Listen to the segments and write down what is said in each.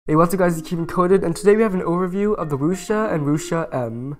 Hey, what's up guys, it's Qiyi Coded, and today we have an overview of the Wuxia and Wuxia M.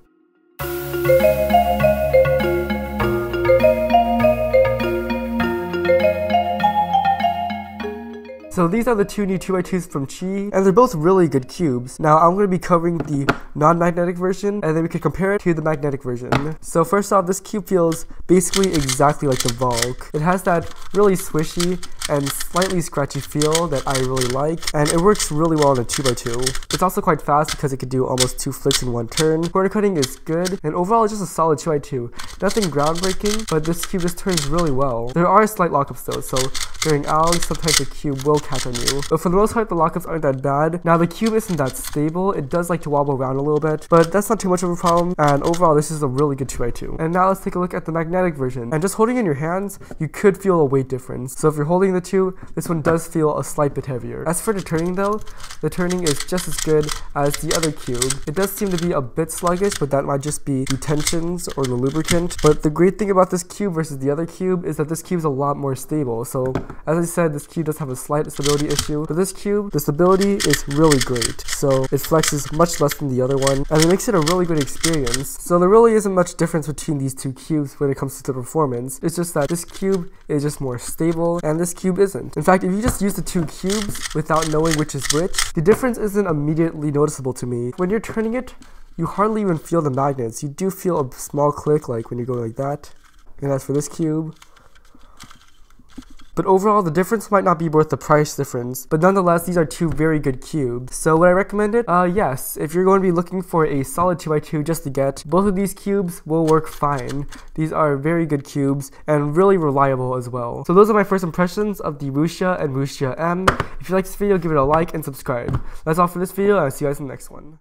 So these are the two new 2x2s from Qiyi, and they're both really good cubes. Now I'm going to be covering the non-magnetic version, and then we can compare it to the magnetic version. So first off, this cube feels basically exactly like the Valk. It has that really swishy and slightly scratchy feel that I really like, and it works really well on a 2x2. It's also quite fast because it can do almost 2 flicks in one turn. Corner cutting is good, and overall it's just a solid 2x2. Nothing groundbreaking, but this cube just turns really well. There are slight lockups though, so during ALGs, sometimes the cube will catch on you. But for the most part, the lockups aren't that bad. Now the cube isn't that stable. It does like to wobble around a little bit, but that's not too much of a problem, and overall this is a really good 2x2. And now let's take a look at the magnetic version. And just holding in your hands, you could feel a weight difference. So if you're holding the two, this one does feel a slight bit heavier. As for the turning though, the turning is just as good as the other cube. It does seem to be a bit sluggish, but that might just be the tensions or the lubricant. But the great thing about this cube versus the other cube is that this cube is a lot more stable. So as I said, this cube does have a slight stability issue. For this cube, the stability is really great. So it flexes much less than the other one, and it makes it a really good experience. So there really isn't much difference between these two cubes when it comes to the performance. It's just that this cube is just more stable, and this cube isn't. In fact, if you just use the two cubes without knowing which is which, the difference isn't immediately noticeable to me. When you're turning it, you hardly even feel the magnets. You do feel a small click like when you go like that. And as for this cube, but overall, the difference might not be worth the price difference, but nonetheless, these are two very good cubes. So would I recommend it? Yes. If you're going to be looking for a solid 2x2 just to get, both of these cubes will work fine. These are very good cubes and really reliable as well. So those are my first impressions of the Wuxia and Wuxia M. If you like this video, give it a like and subscribe. That's all for this video, and I'll see you guys in the next one.